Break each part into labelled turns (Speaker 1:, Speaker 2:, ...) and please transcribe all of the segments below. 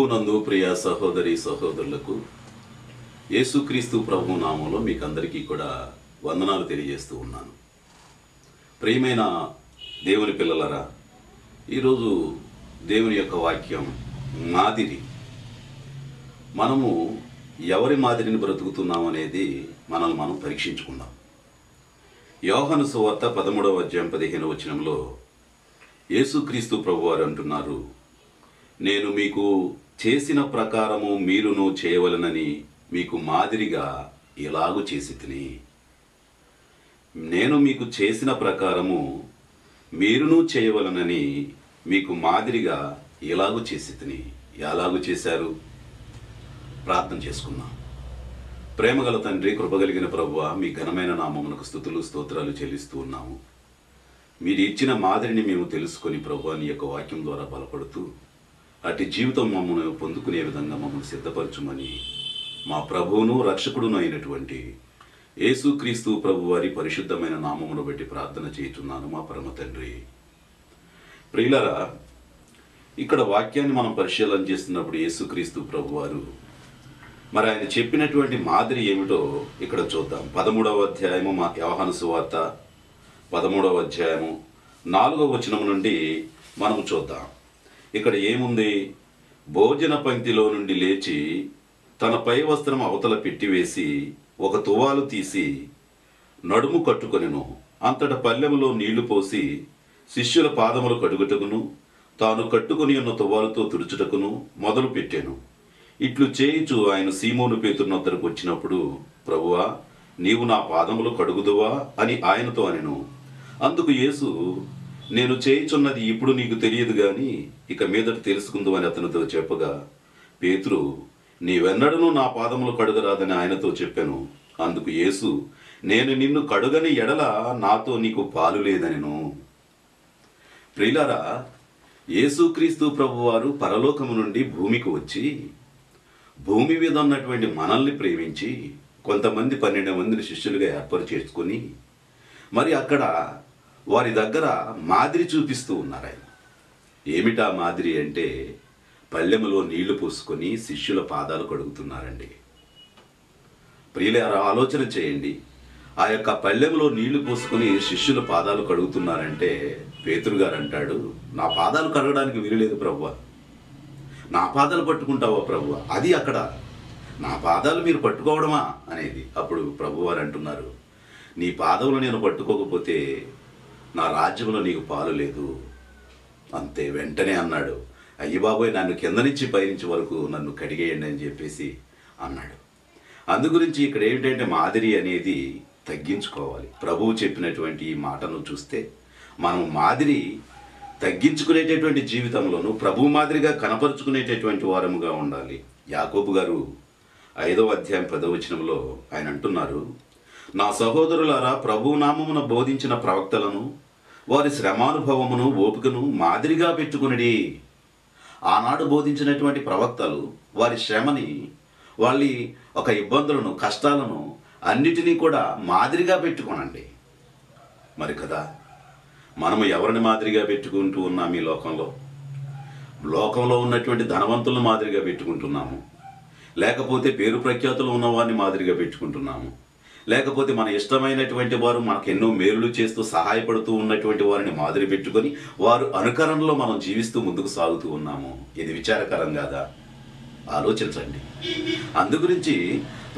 Speaker 1: ప్రభువునందు ప్రియ సహోదరి సహోదరులకు యేసుక్రీస్తు ప్రభు నామంలో మీకు అందరికీ కూడా వందనాలు తెలియజేస్తూ ఉన్నాను. ప్రియమైన దేవుని పిల్లలరా, ఈరోజు దేవుని యొక్క వాక్యం మాదిరి. మనము ఎవరి మాదిరిని బ్రతుకుతున్నాం అనేది మనల్ని మనం పరీక్షించుకుందాం. యోహాను సువార్త 13వ అధ్యాయం 15వ వచనంలో యేసుక్రీస్తు ప్రభువారు అంటున్నారు, నేను మీకు చేసిన ప్రకారము మీరును చేయవలనని మీకు మాదిరిగా ఇలాగు చేసి తిని. నేను మీకు చేసిన ప్రకారము మీరును చేయవలనని మీకు మాదిరిగా ఇలాగు చేసి తిని. ఎలాగు చేశారు? ప్రార్థన చేసుకుందాం. ప్రేమగల తండ్రి, కృపగలిగిన ప్రభువా, మీ ఘనమైన నామమునకు స్తుతులు స్తోత్రాలు చెల్లిస్తూ ఉన్నాము. మీరు ఇచ్చిన మాదిరిని మేము తెలుసుకొని ప్రభువా, నీ యొక్క వాక్యం ద్వారా బలపడుతూ అటు జీవితం మమ్మల్ని పొందుకునే విధంగా మమ్మల్ని సిద్ధపరచుమని మా ప్రభువును రక్షకుడును అయినటువంటి యేసుక్రీస్తు ప్రభు వారి పరిశుద్ధమైన నామమును బట్టి ప్రార్థన చేయుచున్నాను మా పరమ తండ్రి. ప్రియులరా, ఇక్కడ వాక్యాన్ని మనం పరిశీలన చేస్తున్నప్పుడు యేసుక్రీస్తు ప్రభు వారు మరి ఆయన చెప్పినటువంటి మాదిరి ఏమిటో ఇక్కడ చూద్దాం. 13వ అధ్యాయము యోహాను సువార్త 13వ అధ్యాయము 4వ వచనం నుండి మనం చూద్దాం. ఇక్కడ ఏముంది? భోజన పంక్తిలో నుండి లేచి తన పై వస్త్రం అవతల పెట్టివేసి ఒక తువాలు తీసి నడుము కట్టుకొనెను. అంతట పల్లెములో నీళ్లు పోసి శిష్యుల పాదములు కడుగుటకును తాను కట్టుకుని ఉన్న తువాలుతో తుడుచుటకును మొదలు పెట్టాను. ఇట్లు చేయుచు ఆయన సీమోను పేతురు వద్దకు వచ్చినప్పుడు, ప్రభువా, నీవు నా పాదములు కడుగుదువా అని ఆయనతో అనెను. అందుకు యేసు, నేను చేయుచున్నది ఇప్పుడు నీకు తెలియదు గాని ఇక మీదట తెలుసుకుందు అని అతనితో చెప్పగా, పేతురు, నీవెన్నడూ నా పాదములు కడుగరాదని ఆయనతో చెప్పాను. అందుకు యేసు, నేను నిన్ను కడుగని ఎడల నాతో నీకు పాలు లేదనెను. ప్రియులారా, యేసుక్రీస్తు ప్రభువారు పరలోకము నుండి భూమికి వచ్చి భూమి మీద ఉన్నటువంటి మనల్ని ప్రేమించి కొంతమంది 12 మందిని శిష్యులుగా ఏర్పాటు చేసుకొని మరి అక్కడ వారి దగ్గర మాదిరి చూపిస్తూ ఉన్నారు. ఆయన ఏమిటా మాదిరి అంటే పల్లెములో నీళ్లు పోసుకొని శిష్యుల పాదాలు కడుగుతున్నారండి. ప్రియులారా, ఆలోచన చేయండి. ఆ యొక్క పల్లెములో నీళ్లు పోసుకొని శిష్యుల పాదాలు కడుగుతున్నారంటే పేతురు గారు అంటాడు, నా పాదాలు కడగడానికి వీలులేదు ప్రభువా, నా పాదాలు పట్టుకుంటావా ప్రభువా? అది అక్కడ నా పాదాలు మీరు పట్టుకోవడమా అనేది. అప్పుడు ప్రభువారు అంటున్నారు, నీ పాదములు నేను పట్టుకోకపోతే నా రాజ్యంలో నీకు పాలు లేదు. అంతే. వెంటనే అన్నాడు, అయ్యి బాబోయ్, నన్ను కింద నుంచి పైనుంచి వరకు నన్ను కడిగేయండి అని చెప్పేసి అన్నాడు. అందుగురించి ఇక్కడ ఏమిటంటే మాదిరి అనేది తగ్గించుకోవాలి. ప్రభువు చెప్పినటువంటి ఈ మాటను చూస్తే మనం మాదిరి తగ్గించుకునేటటువంటి జీవితంలోనూ ప్రభు మాదిరిగా కనపరుచుకునేటటువంటి వారముగా ఉండాలి. యాకోబు గారు 5వ అధ్యాయం 10వ వచనంలో ఆయన అంటున్నారు, నా సహోదరులారా, ప్రభు నామమున బోధించిన ప్రవక్తలను వారి శ్రమానుభవమును ఓపికను మాదిరిగా పెట్టుకునిడి. ఆనాడు బోధించినటువంటి ప్రవక్తలు వారి శ్రమని, వాళ్ళ ఒక ఇబ్బందులను, కష్టాలను అన్నిటినీ కూడా మాదిరిగా పెట్టుకోనండి. మరి కదా, మనము ఎవరిని మాదిరిగా పెట్టుకుంటూ ఉన్నాం? ఈ లోకంలో ఉన్నటువంటి ధనవంతులను మాదిరిగా పెట్టుకుంటున్నాము, లేకపోతే పేరు ప్రఖ్యాతులు ఉన్నవారిని మాదిరిగా పెట్టుకుంటున్నాము, లేకపోతే మన ఇష్టమైనటువంటి వారు మనకు ఎన్నో మేలులు చేస్తూ సహాయపడుతూ ఉన్నటువంటి వారిని మాదిరి పెట్టుకొని వారు అనుకరణలో మనం జీవిస్తూ ముందుకు సాగుతూ ఉన్నాము. ఇది విచారకరం కాదా? ఆలోచించండి. అందుగురించి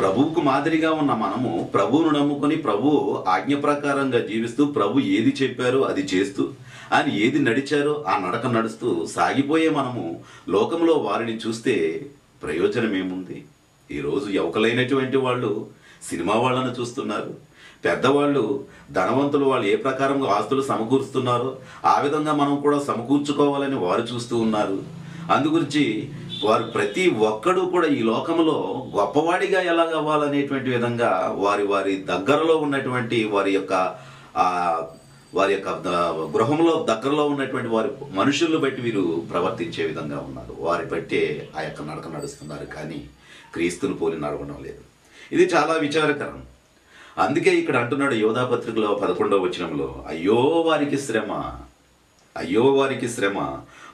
Speaker 1: ప్రభువుకు మాదిరిగా ఉన్న మనము ప్రభువును నమ్ముకొని ప్రభు ఆజ్ఞ ప్రకారంగా జీవిస్తూ ప్రభు ఏది చెప్పారో అది చేస్తూ ఆయన ఏది నడిచారో ఆ నడక నడుస్తూ సాగిపోయే మనము లోకంలో వారిని చూస్తే ప్రయోజనం ఏముంది? ఈరోజు యువకులైనటువంటి వాళ్ళు సినిమా వాళ్ళను చూస్తున్నారు. పెద్దవాళ్ళు, ధనవంతులు, వాళ్ళు ఏ ప్రకారంగా ఆస్తులు సమకూరుస్తున్నారో ఆ విధంగా మనం కూడా సమకూర్చుకోవాలని వారు చూస్తూ ఉన్నారు. అందుగురించి వారు ప్రతి ఒక్కడూ కూడా ఈ లోకంలో గొప్పవాడిగా ఎలాగవ్వాలనేటువంటి విధంగా వారి దగ్గరలో ఉన్నటువంటి వారి యొక్క గృహంలో దగ్గరలో ఉన్నటువంటి వారి మనుషులను బట్టి వీరు ప్రవర్తించే విధంగా ఉన్నారు. వారి బట్టే ఆ యొక్క నడక నడుస్తున్నారు, కానీ క్రీస్తుని పోలి నడవడం లేదు. ఇది చాలా విచారకరం. అందుకే ఇక్కడ అంటున్నాడు యోధా పత్రికలో 11వ వచనంలో, అయ్యో వారికి శ్రమ, అయ్యో వారికి శ్రమ,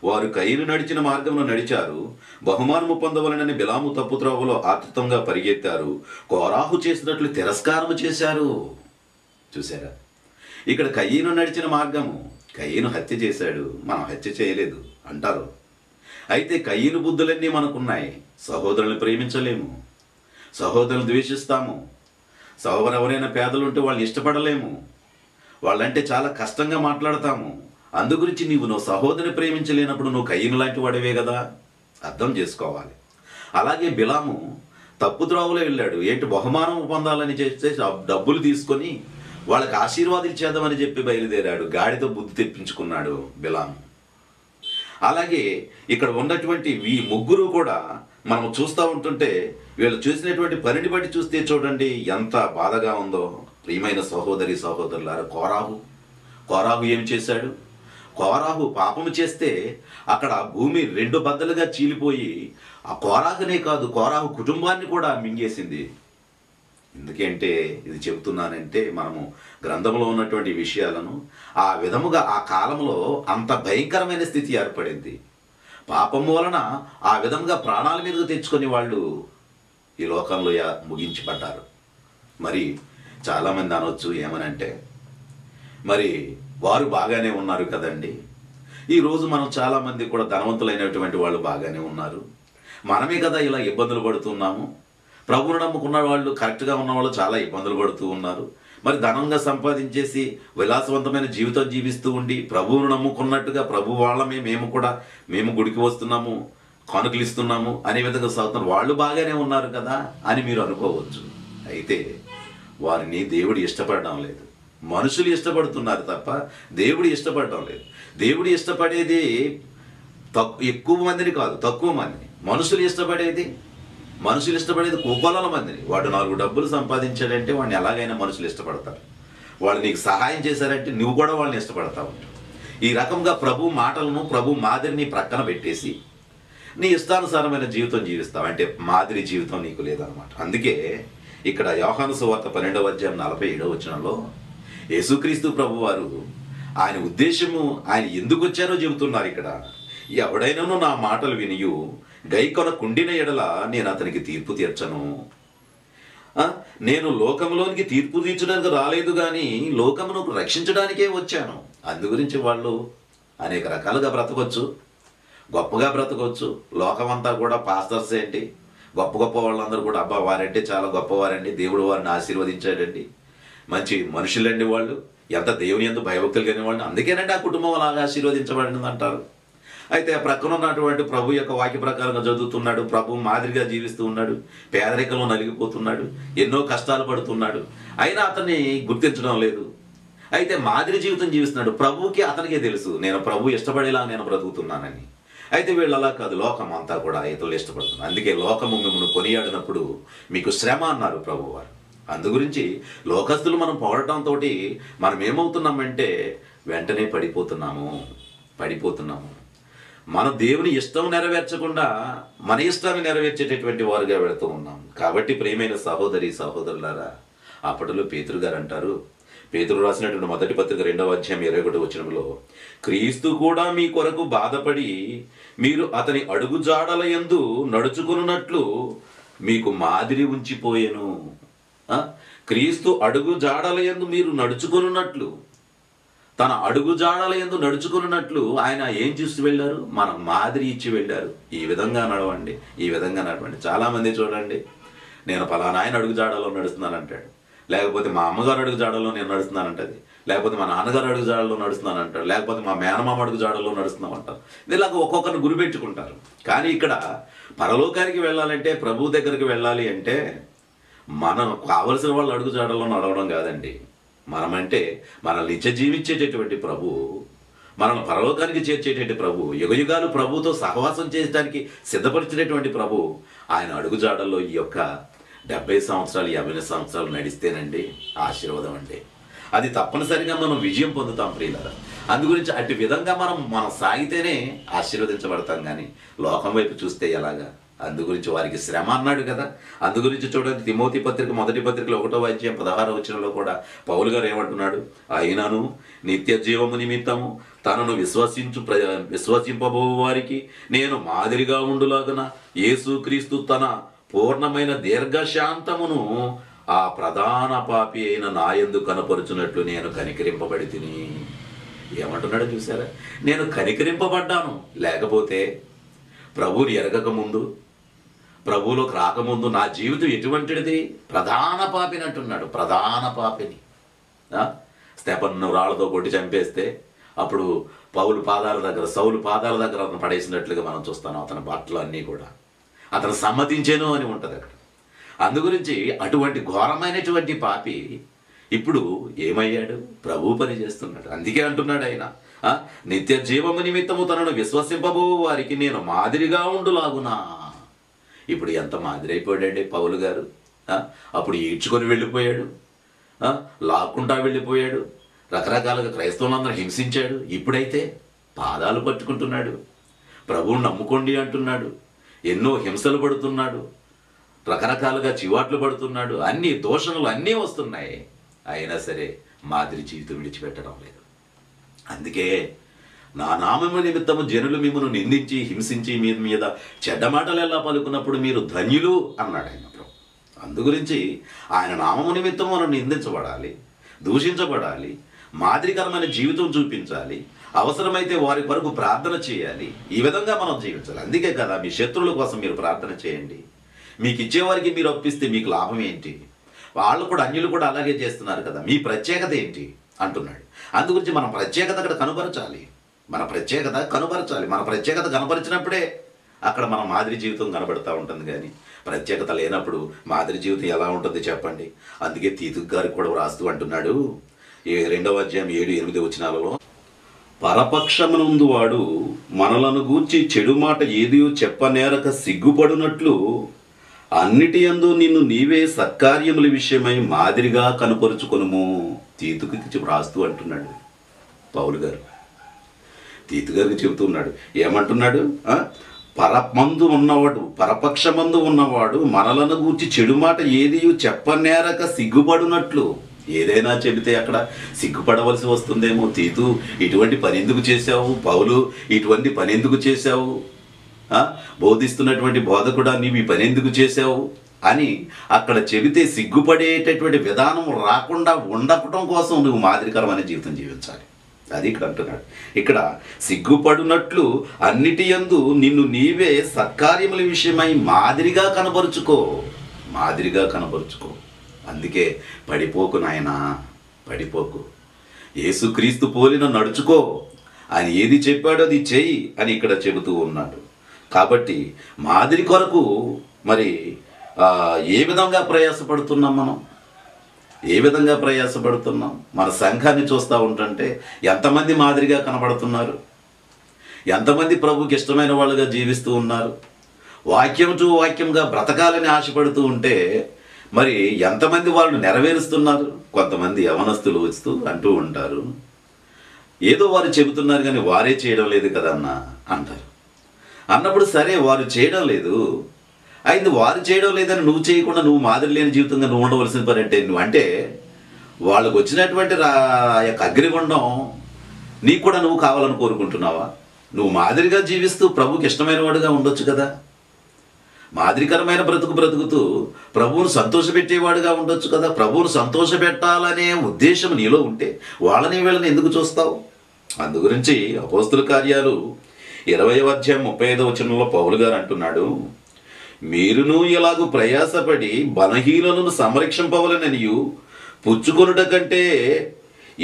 Speaker 1: వారు కయీను నడిచిన మార్గమును నడిచారు, బహుమానము పొందవలనని బిలాము తప్పుత్రోవలో ఆతృతంగా పరిగెత్తారు, కోరాహు చేసినట్లు తిరస్కారము చేశారు. చూసారా, ఇక్కడ కయీను నడిచిన మార్గము, కయీను హత్య చేశాడు, మనం హత్య చేయలేదు అంటారు. అయితే కయీను బుద్ధులన్నీ మనకున్నాయి. సహోదరులను ప్రేమించలేము, సహోదరులను ద్వేషిస్తాము, ఎవరైనా పేదలు ఉంటే వాళ్ళని ఇష్టపడలేము, వాళ్ళంటే చాలా కష్టంగా మాట్లాడతాము. అందుగురించి నువ్వు సహోదరిని ప్రేమించలేనప్పుడు నువ్వు కయీను లాంటి వాడివే కదా, అర్థం చేసుకోవాలి. అలాగే బిలాము తప్పు త్రోవలో వెళ్ళాడు. ఏంటి, బహుమానం పొందాలని చేస్తే డబ్బులు తీసుకొని వాళ్ళకి ఆశీర్వాదం ఇచ్చేద్దామని చెప్పి బయలుదేరాడు. గాడితో బుద్ధి తెప్పించుకున్నాడు బిలాము. అలాగే ఇక్కడ ఉన్నటువంటి ఈ ముగ్గురు కూడా మనం చూస్తూ ఉంటుంటే వీళ్ళు చేసినటువంటి పనిని బట్టి చూస్తే చూడండి ఎంత బాధగా ఉందో. ప్రియమైన సహోదరి సహోదరులారా, కోరాహు ఏమి చేశాడు? కోరాహు పాపము చేస్తే అక్కడ భూమి రెండు బద్దలుగా చీలిపోయి ఆ కోరాహునే కాదు, కోరాహు కుటుంబాన్ని కూడా మింగేసింది. ఎందుకంటే ఇది చెబుతున్నానంటే మనము గ్రంథంలో ఉన్నటువంటి విషయాలను ఆ విధముగా ఆ కాలంలో అంత భయంకరమైన స్థితి ఏర్పడింది. పాపం వలన ఆ విధంగా ప్రాణాల మీదకు తెచ్చుకొని వాళ్ళు ఈ లోకంలో ముగించబడ్డారు. మరి చాలామంది అనొచ్చు ఏమనంటే, మరి వారు బాగానే ఉన్నారు కదండి, ఈరోజు మనం చాలామంది కూడా ధనవంతులైనటువంటి వాళ్ళు బాగానే ఉన్నారు, మనమే కదా ఇలా ఇబ్బందులు పడుతున్నాము. ప్రభువును నమ్ముకున్న వాళ్ళు, కరెక్ట్గా ఉన్న వాళ్ళు చాలా ఇబ్బందులు పడుతూ ఉన్నారు. మరి ధనంగా సంపాదించేసి విలాసవంతమైన జీవితం జీవిస్తూ ఉండి ప్రభువును నమ్ముకున్నట్టుగా ప్రభు వాళ్ళమే మేము గుడికి వస్తున్నాము, కానుకలు ఇస్తున్నాము అనే విధంగా సాగుతున్నారు, వాళ్ళు బాగానే ఉన్నారు కదా అని మీరు అనుకోవచ్చు. అయితే వారిని దేవుడు ఇష్టపడడం లేదు, మనుషులు ఇష్టపడుతున్నారు తప్ప దేవుడు ఇష్టపడడం లేదు. దేవుడు ఇష్టపడేది ఎక్కువ మందిని కాదు, తక్కువ మందిని. మనుషులు ఇష్టపడేది కోకొల్లల మందిని. వాడు 4 డబ్బులు సంపాదించాడంటే వాడిని ఎలాగైనా మనుషులు ఇష్టపడతారు. వాళ్ళు నీకు సహాయం చేశారంటే నువ్వు కూడా వాళ్ళని ఇష్టపడతావు. ఈ రకంగా ప్రభు మాటలను, ప్రభు మాదిరిని ప్రక్కన పెట్టేసి నీ ఇష్టానుసారమైన జీవితం జీవిస్తావు. అంటే మాదిరి జీవితం నీకు లేదనమాట. అందుకే ఇక్కడ యోహాను సువార్త 12వ అధ్యాయం 47వ వచనంలో యేసుక్రీస్తు ప్రభు వారు ఆయన ఉద్దేశము, ఆయన ఎందుకు వచ్చారో చెబుతున్నారు. ఇక్కడ ఎవడైనాను నా మాటలు వినియు గైకొన కుండిన ఎడల నేను అతనికి తీర్పు తీర్చను. నేను లోకంలోనికి తీర్పు తీర్చడానికి రాలేదు కానీ లోకమును రక్షించడానికే వచ్చాను. అందు గురించి వాళ్ళు అనేక రకాలుగా బ్రతకొచ్చు, గొప్పగా బ్రతకొచ్చు. లోకమంతా కూడా పాస్టర్స్ ఏంటి, గొప్ప వాళ్ళందరూ కూడా అబ్బా వారంటే చాలా గొప్పవారండి, దేవుడు వారిని ఆశీర్వదించాడండి, మంచి మనుషులండి, వాళ్ళు ఎంత దేవుని యందు భయభక్తులు కలిగిన వాళ్ళు, అందుకేనండి ఆ కుటుంబం అలాగా ఆశీర్వదించబడింది అంటారు. అయితే ప్రక్కన ఉన్నటువంటి ప్రభు యొక్క వాక్య ప్రకారంగా చదువుతున్నాడు, ప్రభు మాదిరిగా జీవిస్తూ ఉన్నాడు, పేదరికంలో నలిగిపోతున్నాడు, ఎన్నో కష్టాలు పడుతున్నాడు, అయినా అతన్ని గుర్తించడం లేదు. అయితే మాదిరి జీవితం జీవిస్తున్నాడు. ప్రభువుకి అతనికే తెలుసు నేను ప్రభు ఇష్టపడేలా నేను బ్రతుకుతున్నానని. అయితే వీళ్ళు అలా కాదు, లోకం అంతా కూడా ఇతరులు ఇష్టపడుతున్నారు. అందుకే లోకము మిమ్మల్ని కొనియాడినప్పుడు మీకు శ్రమ అన్నారు ప్రభువారు. అందు గురించి లోకస్తులు మనం పొగడటంతో మనం ఏమవుతున్నామంటే వెంటనే పడిపోతున్నాము. మన దేవుని ఇష్టం నెరవేర్చకుండా మన ఇష్టాన్ని నెరవేర్చేటటువంటి వారుగా వెళుతూ ఉన్నాం. కాబట్టి ప్రియమైన సహోదరి సహోదరులారా, అప్పటిలో పేతురు గారు అంటారు, పేతురు రాసినటువంటి మొదటి పత్రిక 2వ అధ్యాయం 21వ వచనంలో, క్రీస్తు కూడా మీ కొరకు బాధపడి మీరు అతని అడుగుజాడల యందు నడుచుకున్నట్లు మీకు మాదిరి ఉంచిపోయెను. క్రీస్తు అడుగుజాడల యందు మీరు నడుచుకున్నట్లు, తన అడుగుజాడల యందు నడుచుకున్నట్లు ఆయన ఏం చూసి వెళ్ళారు? మన మాదిరి ఇచ్చి వెళ్ళారు. ఈ విధంగా నడవండి, ఈ విధంగా నడవండి. చాలామంది చూడండి, నేను ఫలానా ఆయన అడుగుజాడలో నడుస్తున్నానంటాడు, లేకపోతే మా అమ్మగారు అడుగు జాడలో నేను నడుస్తున్నానంటది, లేకపోతే మా నాన్నగారు అడుగు జాడలో నడుస్తున్నానంటాడు, లేకపోతే మా మేనమామ అడుగు జాడలో నడుస్తున్నామంటారు. ఇలాగ ఒక్కొక్కరిని గురిపెట్టుకుంటారు. కానీ ఇక్కడ పరలోకానికి వెళ్ళాలంటే, ప్రభు దగ్గరికి వెళ్ళాలి అంటే మనం కావలసిన వాళ్ళు అడుగు జాడలో నడవడం కాదండి. మనమంటే మనల్ని నిత్య జీవించేటటువంటి ప్రభు, మనల్ని పరలోకానికి చేర్చేటటువంటి ప్రభు, యుగయుగాలు ప్రభుతో సహవాసం చేయడానికి సిద్ధపరిచినటువంటి ప్రభు, ఆయన అడుగుజాడల్లో ఈ యొక్క 70 సంవత్సరాలు 50 సంవత్సరాలు నడిస్తేనండి ఆశీర్వాదం అంటే అది తప్పనిసరిగా మనం విజయం పొందుతాం ప్రియులారా. అందుగురించి అటు విధంగా మనం సాగితేనే ఆశీర్వదించబడతాం. కానీ లోకం వైపు చూస్తే ఎలాగా? అందుగురించి వారికి శ్రమ అన్నాడు కదా. అందుగురించి చూడండి, తిమోతి పత్రిక మొదటి పత్రికలో 1వ అధ్యాయం 16వ వచనంలో కూడా పౌలు గారు ఏమంటున్నాడు? అయినను నిత్య జీవము నిమిత్తము తనను విశ్వసింపబో వారికి నేను మాదిరిగా ఉండులాగన యేసుక్రీస్తు తన పూర్ణమైన దీర్ఘశాంతమును ఆ ప్రధాన పాపి అయిన నాయందు కనపరుచున్నట్లు నేను కనికరింపబడి తిని. ఏమంటున్నాడో చూసారా? నేను కనికరింపబడ్డాను. లేకపోతే ప్రభువుని ఎరగకముందు, ప్రభువులోకి రాకముందు నా జీవితం ఎటువంటిది? ప్రధాన పాపిని అంటున్నాడు. ప్రధాన పాపిని. స్తెఫనును రాళ్లతో కొట్టి చంపేస్తే అప్పుడు సౌలు పాదాల దగ్గర అతను పడేసినట్లుగా మనం చూస్తాం. అతని బట్టలు అన్నీ కూడా అతను సమ్మతించాను అని ఉంటుంది అక్కడ. అందుగురించి అటువంటి ఘోరమైనటువంటి పాపి ఇప్పుడు ఏమయ్యాడు? ప్రభు పని చేస్తున్నాడు. అందుకే అంటున్నాడు ఆయన, నిత్య జీవము నిమిత్తము తనను విశ్వసింపబో వారికి నేను మాదిరిగా ఉండులాగునా. ఇప్పుడు ఎంత మాదిరి అయిపోయాడండి పౌలు గారు. అప్పుడు ఈడ్చుకొని వెళ్ళిపోయాడు, లాక్కుంటా వెళ్ళిపోయాడు, రకరకాలుగా క్రైస్తవులందరూ హింసించాడు. ఇప్పుడైతే పాదాలు పట్టుకుంటున్నాడు, ప్రభువుని నమ్ముకోండి అంటున్నాడు, ఎన్నో హింసలు పడుతున్నాడు, రకరకాలుగా చివాట్లు పడుతున్నాడు, అన్ని దోషణలు అన్నీ వస్తున్నాయి. అయినా సరే మాదిరి జీవితం విడిచిపెట్టడం లేదు. అందుకే నా నామము నిమిత్తము జనులు మిమ్మల్ని నిందించి హింసించి మీ మీద చెడ్డ మాటలు ఎలా పలుకున్నప్పుడు మీరు ధన్యులు అన్నాడు ఆయన. అందుగురించి ఆయన నామము నిమిత్తము మనం నిందించబడాలి, దూషించబడాలి, మాదిరికరమైన జీవితం చూపించాలి, అవసరమైతే వారి కొరకు ప్రార్థన చేయాలి. ఈ విధంగా మనం జీవించాలి. అందుకే కదా మీ శత్రువుల కోసం మీరు ప్రార్థన చేయండి. మీకు ఇచ్చేవారికి మీరు అప్పిస్తే మీకు లాభం ఏంటి? వాళ్ళు కూడా, అన్యులు కూడా అలాగే చేస్తున్నారు కదా, మీ ప్రత్యేకత ఏంటి అంటున్నాడు. అందుగురించి మనం ప్రత్యేకత అక్కడ కనుపరచాలి. మన ప్రత్యేకత కనపరిచినప్పుడే అక్కడ మన మాదిరి జీవితం కనబడుతూ ఉంటుంది. కానీ ప్రత్యేకత లేనప్పుడు మాదిరి జీవితం ఎలా ఉంటుంది చెప్పండి? అందుకే తీతు గారికి కూడా రాస్తూ అంటున్నాడు 2వ అధ్యాయం 7-8 వచనాలలో, పరపక్షమునందు వాడు మనలను గూర్చి చెడు మాట ఏదియో చెప్పనేరక సిగ్గుపడునట్లు అన్నిటి యందు నిన్ను నీవే సత్కార్యముల విషయమై మాదిరిగా కనుపరుచుకొనుము. తీతుకి రాస్తూ అంటున్నాడు పౌలు గారు. తీతు గారికి చెబుతున్నాడు. ఏమంటున్నాడు? పరపక్షమందు ఉన్నవాడు మనలను గూర్చి చెడు మాట ఏదియో చెప్పనేరక సిగ్గుపడునట్లు. ఏదైనా చెబితే అక్కడ సిగ్గుపడవలసి వస్తుందేమో. తీతు ఇటువంటి పని ఎందుకు చేశావు? పౌలు ఇటువంటి పని ఎందుకు చేశావు? బోధిస్తున్నటువంటి బోధకుడా నీవు ఈ పని ఎందుకు చేశావు అని అక్కడ చెబితే సిగ్గుపడేటటువంటి విధానం రాకుండా ఉండటం కోసం నువ్వు మాదిరికరమైన జీవితం జీవించాలి. అది ఇక్కడ అంటున్నాడు. ఇక్కడ సిగ్గుపడునట్లు అన్నిటి యందు నిన్ను నీవే సత్కార్యముల విషయమై మాదిరిగా కనబరుచుకో. అందుకే పడిపోకు నాయనా, పడిపోకు. యేసుక్రీస్తు పోలిన నడుచుకో. ఆయన ఏది చెప్పాడో అది చెయ్యి అని ఇక్కడ చెబుతూ ఉన్నాడు. కాబట్టి మాదిరి కొరకు మరి ఏ విధంగా ప్రయాసపడుతున్నాం మనం? మన సంఘాన్ని చూస్తూ ఉంటుంటే ఎంతమంది మాదిరిగా కనబడుతున్నారు? ఎంతమంది ప్రభుకి ఇష్టమైన వాళ్ళుగా జీవిస్తూ ఉన్నారు? వాక్యంగా బ్రతకాలని ఆశపడుతూ ఉంటే మరి ఎంతమంది వాళ్ళు నెరవేరుస్తున్నారు? కొంతమంది యవనస్తులు వస్తూ అంటూ ఉంటారు, ఏదో వారు చెబుతున్నారు కానీ వారే చేయడం లేదు కదన్నా అంటారు. అన్నప్పుడు సరే, వారు చేయడం లేదు అయింది, వారు చేయడం లేదని నువ్వు చేయకుండా నువ్వు మాదిరి లేని జీవితంగా నువ్వు ఉండవలసిన పని అంటే నువ్వంటే వాళ్ళకు వచ్చినటువంటి యొక్క అగ్నిగుండం నీకు కూడా నువ్వు కావాలని కోరుకుంటున్నావా? నువ్వు మాదిరిగా జీవిస్తూ ప్రభుకి ఇష్టమైన వాడుగా ఉండొచ్చు కదా. మాదిరికరమైన బ్రతుకుతూ ప్రభువును సంతోషపెట్టేవాడుగా ఉండొచ్చు కదా. ప్రభువును సంతోషపెట్టాలనే ఉద్దేశం నీలో ఉంటే వాళ్ళని వీళ్ళని ఎందుకు చూస్తావు? అందుగురించి అపోస్తుల కార్యాలు 20వ అధ్యాయం 35వ వచనంలో పౌలు గారు అంటున్నాడు, మీరును ఇలాగూ ప్రయాసపడి బలహీనులను సంరక్షింపవలననియు పుచ్చుకొనుట కంటే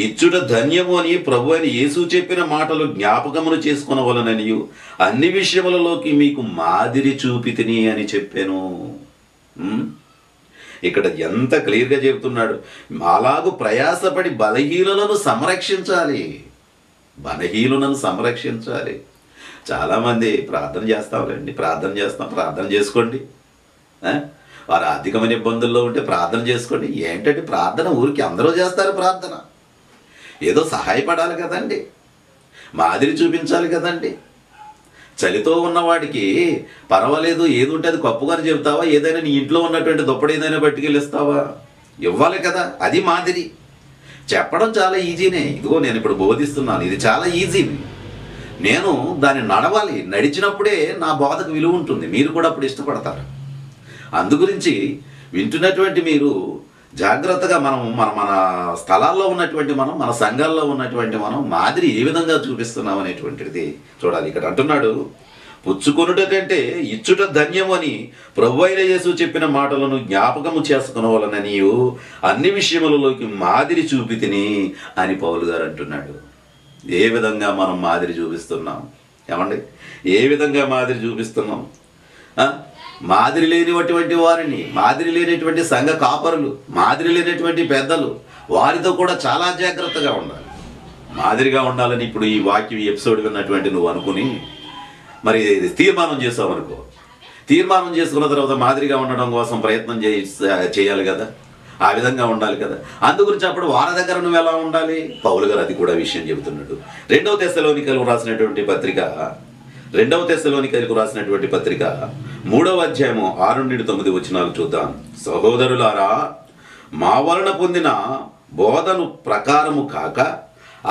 Speaker 1: ఇచ్చుట ధన్యము అని ప్రభు అయిన యేసు చెప్పిన మాటలు జ్ఞాపకమును చేసుకొనవలననియు అన్ని విషయములలోకి మీకు మాదిరి చూపితిని అని చెప్పాను. ఇక్కడ ఎంత క్లియర్గా చెబుతున్నాడు. అలాగూ ప్రయాసపడి బలహీనులను సంరక్షించాలి. చాలామంది ప్రార్థన చేస్తాంలేండి, ప్రార్థన చేసుకోండి. వారు ఆర్థికమైన ఇబ్బందుల్లో ఉంటే ప్రార్థన చేసుకోండి. ఏంటంటే ప్రార్థన ఊరికి అందరూ చేస్తారు. ప్రార్థన ఏదో సహాయపడాలి కదండి, మాదిరి చూపించాలి కదండి. చలితో ఉన్నవాడికి పర్వాలేదు, ఏది ఉంటే అది కప్పుకొని చెబుతావా? ఏదైనా నీ ఇంట్లో ఉన్నటువంటి దుప్పటి ఏదైనా పట్టుకెళ్ళిస్తావా? ఇవ్వాలి కదా, అది మాదిరి. చెప్పడం చాలా ఈజీనే. ఇదిగో నేను ఇప్పుడు బోధిస్తున్నాను, ఇది చాలా ఈజీ. నేను దాన్ని నడవాలి, నడిచినప్పుడే నా బోధకు విలువ ఉంటుంది, మీరు కూడా అప్పుడు ఇష్టపడతారు. అందుగురించి వింటున్నటువంటి మీరు జాగ్రత్తగా మన స్థలాల్లో ఉన్నటువంటి మన సంఘాల్లో ఉన్నటువంటి మాదిరి ఏ విధంగా చూపిస్తున్నాం అనేటువంటిది చూడాలి. ఇక్కడ అంటున్నాడు, పుచ్చుకొనుట కంటే ఇచ్చుట ధన్యం అని ప్రభువైన యేసు చెప్పిన మాటలను జ్ఞాపకము చేసుకునవలనని అన్ని విషయములలోకి మాదిరి చూపితిని అని పౌలు గారు అంటున్నాడు. ఏ విధంగా మనం మాదిరి చూపిస్తున్నాం? ఏమండి, ఏ విధంగా మాదిరి చూపిస్తున్నాం? మాదిరి లేనిటువంటి వారిని, మాదిరి లేనటువంటి సంఘ కాపరులు, మాదిరి లేనటువంటి పెద్దలు, వారితో కూడా చాలా జాగ్రత్తగా ఉండాలి. మాదిరిగా ఉండాలని ఇప్పుడు ఈ వాక్యం ఎపిసోడ్ విన్నటువంటి నువ్వు అనుకుని మరి తీర్మానం చేసావు అనుకో, తీర్మానం చేసుకున్న తర్వాత మాదిరిగా ఉండడం కోసం ప్రయత్నం చేయాలి కదా, ఆ విధంగా ఉండాలి కదా. అందుగురించి అప్పుడు వారి దగ్గర నువ్వు ఎలా ఉండాలి? పౌలు గారు అది కూడా విషయం చెబుతున్నాడు. 2వ తెస్సలోనికైలకు రాసినటువంటి పత్రిక 3వ అధ్యాయము 6-9 వచనాలు చూద్దాం. సహోదరులారా, మా వలన పొందిన బోధను ప్రకారము కాక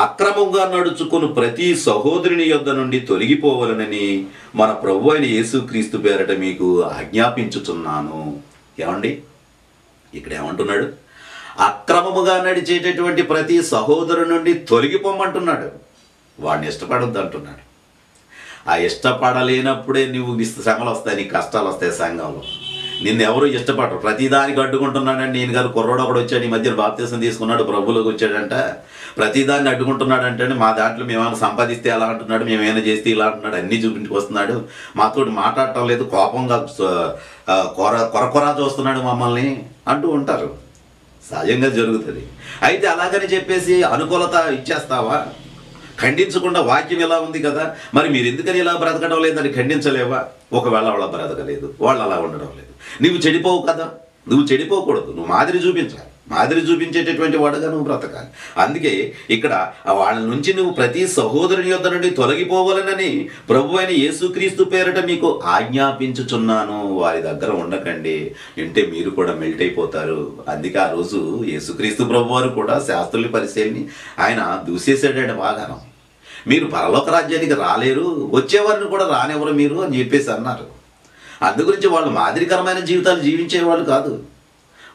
Speaker 1: అక్రమంగా నడుచుకుని ప్రతి సహోదరుని యొద్ద నుండి తొలగిపోవాలనని మన ప్రభు అయిన యేసుక్రీస్తు పేరట మీకు ఆజ్ఞాపించుచున్నాను. ఏమండి, ఇక్కడ ఏమంటున్నాడు? అక్రమముగా నడిచేటటువంటి ప్రతి సహోదరుని నుండి తొలగిపోమంటున్నాడు. వాడిని ఇష్టపడొద్దు అంటున్నాడు. ఆ ఇష్టపడలేనప్పుడే నువ్వు శ్రమలు వస్తాయి, నీకు కష్టాలు వస్తాయి. సంఘంలో నిన్ను ఎవరు ఇష్టపడరు, ప్రతిదానికి అడ్డుకుంటున్నాడంటే. నేను గారు కుర్రోడు ఒకడు వచ్చాడు, ఈ మధ్యన బాప్తీసం తీసుకున్నాడు, ప్రభువులోకి వచ్చాడంట, ప్రతిదాన్ని అడ్డుకుంటున్నాడంటే. మా దాంట్లో మేమైనా సంపాదిస్తే అలా అంటున్నాడు, మేమైనా చేస్తే ఇలా అంటున్నాడు, అన్నీ చూపించుకొస్తున్నాడు, మాతో మాట్లాడటం లేదు, కోపంగా కొరకొరా చూస్తున్నాడు మమ్మల్ని అంటూ ఉంటారు. సహజంగా జరుగుతుంది. అయితే అలాగని చెప్పేసి అనుకూలత ఇచ్చేస్తావా? ఖండించకుండా వాక్యం ఎలా ఉంది కదా, మరి మీరు ఎందుకని ఇలా బ్రతకడం లేదని ఖండించలేవా? ఒకవేళ వాళ్ళ బ్రతకలేదు, వాళ్ళు అలా ఉండడం లేదు, నువ్వు చెడిపోవు కదా. నువ్వు చెడిపోకూడదు, నువ్వు మాదిరి చూపించాలి. మాదిరి చూపించేటటువంటి వాడుగా నువ్వు బ్రతకాలి. అందుకే ఇక్కడ వాళ్ళ నుంచి నువ్వు ప్రతి సహోదరుని యొద్ద నుండి తొలగిపోవాలనని ప్రభు అయిన యేసుక్రీస్తు పేరట మీకు ఆజ్ఞాపించుచున్నాను. వారి దగ్గర ఉండకండి, వింటే మీరు కూడా మెల్ట్ అయిపోతారు. అందుకే ఆ రోజు యేసుక్రీస్తు ప్రభు వారు కూడా శాస్త్రుల పరిశీలిని ఆయన దూసేసాడు బాగాను. మీరు పరలోక రాజ్యానికి రాలేరు, వచ్చేవారిని కూడా రానివ్వరు మీరు అని చెప్పేసి అన్నారు. అందుగురించి వాళ్ళు మాదిరికరమైన జీవితాలు జీవించేవాళ్ళు కాదు.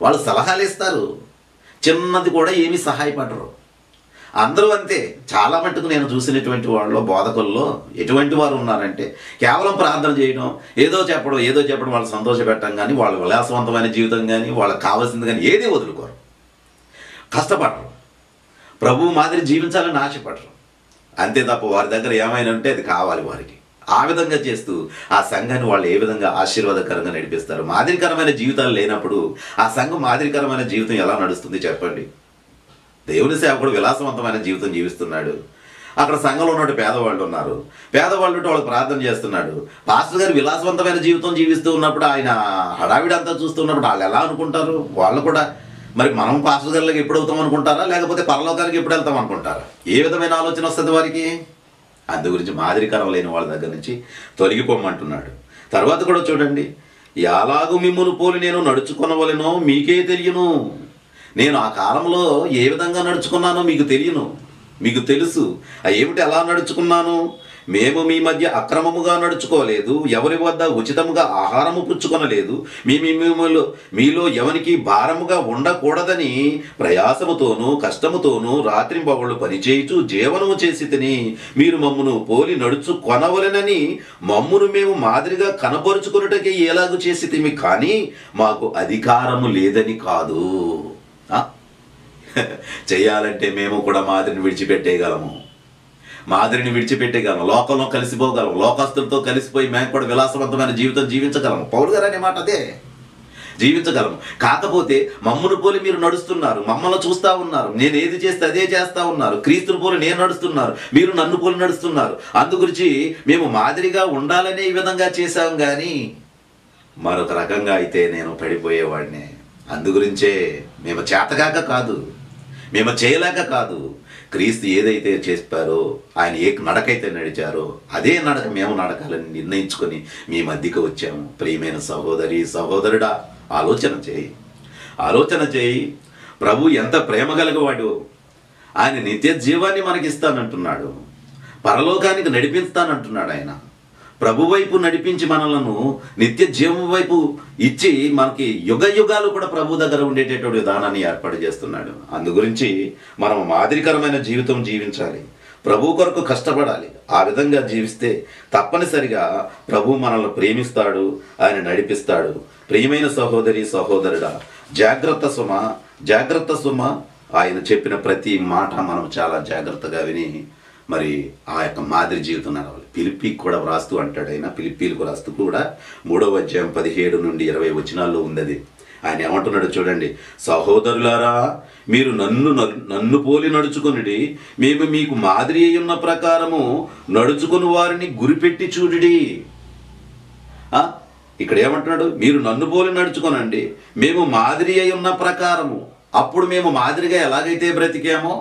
Speaker 1: వాళ్ళు సలహాలు ఇస్తారు, చిన్నది కూడా ఏమీ సహాయపడరు. అందరూ అంతే. చాలా మట్టుకు నేను చూసినటువంటి వాళ్ళలో బోధకుల్లో ఎటువంటి వారు ఉన్నారంటే కేవలం ప్రార్థన చేయడం, ఏదో చెప్పడం వాళ్ళు సంతోషపెట్టడం కానీ, వాళ్ళ విలాసవంతమైన జీవితం కానీ, వాళ్ళకి కావాల్సింది కానీ ఏది వదులుకోరు, కష్టపడరు, ప్రభువు మాదిరి జీవించాలని ఆశపడరు. అంతే తప్ప వారి దగ్గర ఏమైనా ఉంటే అది కావాలి వారికి. ఆ విధంగా చేస్తూ ఆ సంఘాన్ని వాళ్ళు ఏ విధంగా ఆశీర్వాదకరంగా నడిపిస్తారు. మాదిరికరమైన జీవితాలు లేనప్పుడు ఆ సంఘం మాదిరికరమైన జీవితం ఎలా నడుస్తుంది చెప్పండి? దేవుని సేవకుడు విలాసవంతమైన జీవితం జీవిస్తున్నాడు, అక్కడ సంఘంలో ఉన్నట్టు పేదవాళ్ళు ఉన్నారు, పేదవాళ్ళు వాళ్ళకి ప్రార్థన చేస్తున్నాడు. పాస్టర్ గారు విలాసవంతమైన జీవితం జీవిస్తూ ఉన్నప్పుడు, ఆయన హడావిడంతా చూస్తున్నప్పుడు వాళ్ళు ఎలా అనుకుంటారు? వాళ్ళు కూడా మరి మనం పాస్టర్ గారికి ఎప్పుడు అవుతాం అనుకుంటారా, లేకపోతే పరలోకానికి ఎప్పుడు వెళ్తాం అనుకుంటారా? ఏ విధమైన ఆలోచన వస్తుంది వారికి? అందు గురించి మాదిరికరం లేని వాళ్ళ దగ్గర నుంచి తొలగిపోమంటున్నాడు. తర్వాత కూడా చూడండి, ఎలాగూ మిమ్మును పోలి నేను నడుచుకొనవలెనో మీకే తెలియను. నేను ఆ కాలంలో ఏ విధంగా నడుచుకున్నానో మీకు తెలియను, మీకు తెలుసు. ఏమిటి ఎలా నడుచుకున్నాను? మేము మీ మధ్య అక్రమముగా నడుచుకోలేదు, ఎవరి వద్ద ఉచితముగా ఆహారము పుచ్చుకొనలేదు, మీలో ఎవరికి భారముగా ఉండకూడదని ప్రయాసముతోనూ కష్టముతోనూ రాత్రింబవళ్ళు పనిచేయుచు జీవనము చేసి తిని మీరు మమ్మును పోలి నడుచుకొనవలెనని మమ్మును మేము మాదిరిగా కనపరుచుకొనుటకే ఎలాగూ చేసి తిమి, కానీ మాకు అధికారము లేదని కాదు. చేయాలంటే మేము కూడా మాదిరిని విడిచిపెట్టేయగలము, మాదిరిని విడిచిపెట్టేయగలం, లోకంలో కలిసిపోగలం, లోకస్తులతో కలిసిపోయి మేము కూడా విలాసవంతమైన జీవితం జీవించగలము. పౌలు గారు అనే మాట అదే, జీవించగలము. కాకపోతే మమ్మల్ని పోలి మీరు నడుస్తున్నారు, మమ్మల్ని చూస్తూ ఉన్నారు, నేను ఏది చేస్తే అదే చేస్తూ ఉన్నారు. క్రీస్తుని పోలి నేను నడుస్తున్నారు, మీరు నన్ను పోలి నడుస్తున్నారు. అందుగురించి మేము మాదిరిగా ఉండాలనే ఈ విధంగా చేశాం, కానీ మరొక రకంగా అయితే నేను పడిపోయేవాడిని. అందుగురించే మేము చేతగాక కాదు, మేము చేయలేక కాదు, క్రీస్తు ఏదైతే చేస్తారో, ఆయన ఏ నడకైతే నడిచారో అదే నడక మేము నడకాలని నిర్ణయించుకొని మీ మధ్యకి వచ్చాము. ప్రియమైన సహోదరి సహోదరుడా, ఆలోచన చేయి. ప్రభు ఎంత ప్రేమ గలగవాడు, ఆయన నిత్య జీవాన్ని మనకి ఇస్తానంటున్నాడు, పరలోకానికి నడిపిస్తానంటున్నాడు. ఆయన ప్రభు వైపు నడిపించి మనలను నిత్య జీవం వైపు ఇచ్చి మనకి యుగ యుగాలు కూడా ప్రభు దగ్గర ఉండేటటువంటి విధానాన్ని ఏర్పాటు చేస్తున్నాడు. అందు గురించి మనం మాదిరికరమైన జీవితం జీవించాలి, ప్రభు కొరకు కష్టపడాలి. ఆ విధంగా జీవిస్తే తప్పనిసరిగా ప్రభు మనల్ని ప్రేమిస్తాడు, ఆయన నడిపిస్తాడు. ప్రియమైన సహోదరి సహోదరుడా, జాగ్రత్త సుమ, జాగ్రత్త సుమ. ఆయన చెప్పిన ప్రతి మాట మనం చాలా జాగ్రత్తగా విని మరి ఆ యొక్క మాదిరి జీవితం నడవాలి. ఫిలిప్పీకి కూడా వ్రాస్తూ అంటాడు ఆయన, ఫిలిప్పీలకు రాస్తూ కూడా 3వ అధ్యాయం 17 నుండి 20 వచనాల్లో ఉంది. ఆయన ఏమంటున్నాడు చూడండి, సహోదరులారా మీరు నన్ను పోలి నడుచుకొనిడి, మేము మీకు మాదిరి అయి ఉన్న ప్రకారము నడుచుకుని వారిని గురిపెట్టి చూడుడి. ఇక్కడ ఏమంటున్నాడు, మీరు నన్ను పోలి నడుచుకోనండి, మేము మాదిరి అయి ఉన్న ప్రకారము. అప్పుడు మేము మాదిరిగా ఎలాగైతే బ్రతికామో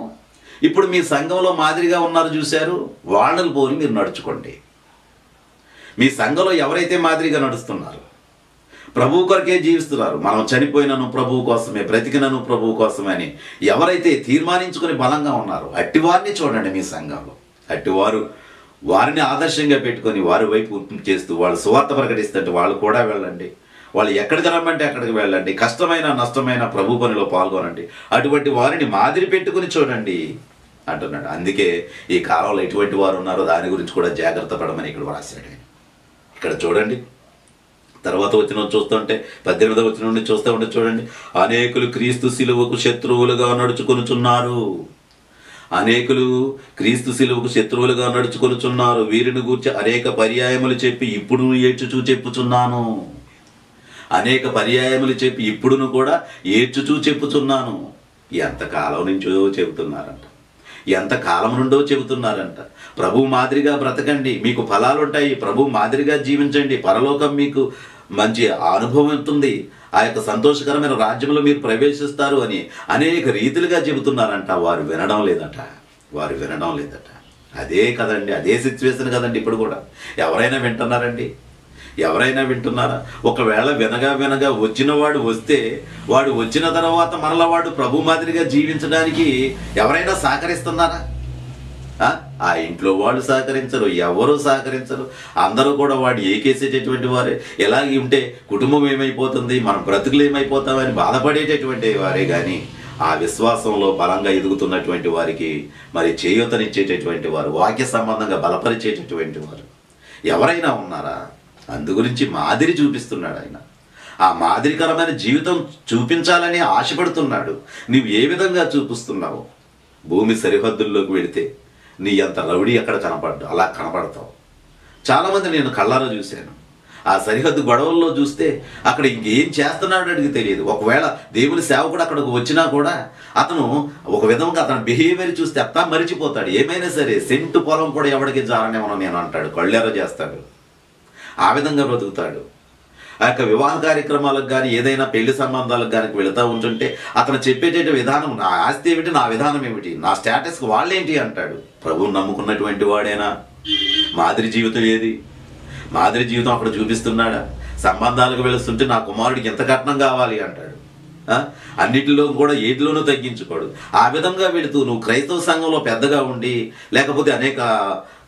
Speaker 1: ఇప్పుడు మీ సంఘంలో మాదిరిగా ఉన్నారు చూశారు, వాళ్ళని పోలి మీరు నడుచుకోండి. మీ సంఘంలో ఎవరైతే మాదిరిగా నడుస్తున్నారు, ప్రభువు కొరకే జీవిస్తున్నారు, మనం చనిపోయినను ప్రభువు కోసమే, బ్రతికినను ప్రభువు కోసమే అని ఎవరైతే తీర్మానించుకొని బలంగా ఉన్నారో అట్టివారిని చూడండి మీ సంఘంలో. వారిని ఆదర్శంగా పెట్టుకొని వారి వైపు చేస్తూ వాళ్ళు సువార్త ప్రకటిస్తుంటే వాళ్ళు కూడా వెళ్ళండి. వాళ్ళు ఎక్కడికి రమ్మంటే అక్కడికి వెళ్ళండి. కష్టమైన నష్టమైన ప్రభు పనిలో పాల్గొనండి. అటువంటి వారిని మాదిరి పెట్టుకుని చూడండి అంటున్నాడు. అందుకే ఈ కాలంలో ఎటువంటి వారు ఉన్నారో దాని గురించి కూడా జాగ్రత్త పడమని ఇక్కడ రాశాడు. ఇక్కడ చూడండి, తర్వాత వచనం చూస్తుంటే 18వ వచనం నుండి చూస్తూ ఉంటే చూడండి, అనేకులు క్రీస్తు శిలువకు శత్రువులుగా నడుచుకొనుచున్నారు. అనేకులు క్రీస్తు శిలువకు శత్రువులుగా నడుచుకొనుచున్నారు. వీరిని గూర్చి అనేక పర్యాయములు చెప్పి ఇప్పుడు ఏడ్చుచూ చెప్పుచున్నాను. అనేక పర్యాయములు చెప్పి ఇప్పుడును కూడా ఏడ్చుచూ చెప్పుచున్నాను. ఎంతకాలం నుంచో చెబుతున్నారంట, ఎంతకాలం నుండో చెబుతున్నారంట. ప్రభు మాదిరిగా బ్రతకండి, మీకు ఫలాలుంటాయి. ప్రభు మాదిరిగా జీవించండి, పరలోకం మీకు మంచి అనుభవం ఉంటుంది, ఆ యొక్క సంతోషకరమైన రాజ్యంలో మీరు ప్రవేశిస్తారు అని అనేక రీతిలుగా చెబుతున్నారంట. వారు వినడం లేదట. అదే కదండి, అదే సిచ్యువేషన్ కదండి ఇప్పుడు కూడా. ఎవరైనా వింటున్నారా? ఒకవేళ వినగా వచ్చినవాడు వస్తే, వాడు వచ్చిన తర్వాత మరలా వాడు ప్రభు మాదిరిగా జీవించడానికి ఎవరైనా సహకరిస్తున్నారా? ఆ ఇంట్లో వాళ్ళు సహకరించరు, ఎవరు సహకరించరు. అందరూ కూడా వాడు ఏకేసేటటువంటి వారే. ఎలాగే ఉంటే కుటుంబం ఏమైపోతుంది, మన బ్రతుకులు ఏమైపోతామని బాధపడేటటువంటి వారే. కానీ ఆ విశ్వాసంలో బలంగా ఎదుగుతున్నటువంటి వారికి మరి చేయూతనిచ్చేటటువంటి వారు, వాక్య సంబంధంగా బలపరిచేటటువంటి వారు ఎవరైనా ఉన్నారా? అందు గురించి మాదిరి చూపిస్తున్నాడు ఆయన. ఆ మాదిరికరమైన జీవితం చూపించాలని ఆశపడుతున్నాడు. నీవు ఏ విధంగా చూపిస్తున్నావు? భూమి సరిహద్దుల్లోకి వెళితే నీ అంత రౌడీ ఎక్కడ అలా కనపడతావు. చాలామంది నేను కళ్ళారా చూశాను. ఆ సరిహద్దు గొడవల్లో చూస్తే అక్కడ ఇంకేం చేస్తున్నాడు అడిగి తెలియదు. ఒకవేళ దేవుని సేవకుడు అక్కడికి వచ్చినా కూడా అతను ఒక విధంగా అతని బిహేవియర్ చూస్తే అత్తా మరిచిపోతాడు. ఏమైనా సరే సెంటు పొలం కూడా ఎవరికి జారనేమో నేను అంటాడు, కళ్ళెర చేస్తాడు, ఆ విధంగా బ్రతుకుతాడు. ఆ యొక్క వివాహ కార్యక్రమాలకు కానీ ఏదైనా పెళ్లి సంబంధాలకు కానీ వెళుతూ ఉంటుంటే అతను చెప్పేట విధానం, నా ఆస్తి ఏమిటి, నా విధానం ఏమిటి, నా స్టేటస్కి వాళ్ళేంటి అంటాడు. ప్రభువుని నమ్ముకున్నటువంటి వాడేనా? మాదిరి జీవితం ఏది? మాదిరి జీవితం అక్కడ చూపిస్తున్నాడా? సంబంధాలకు వెళుతుంటే నా కుమారుడికి ఎంత కట్నం కావాలి అంటాడు. అన్నిటిలో కూడా ఏటిలోనూ తగ్గించుకోడు. ఆ విధంగా వెళుతూ నువ్వు క్రైస్తవ సంఘంలో పెద్దగా ఉండి లేకపోతే అనేక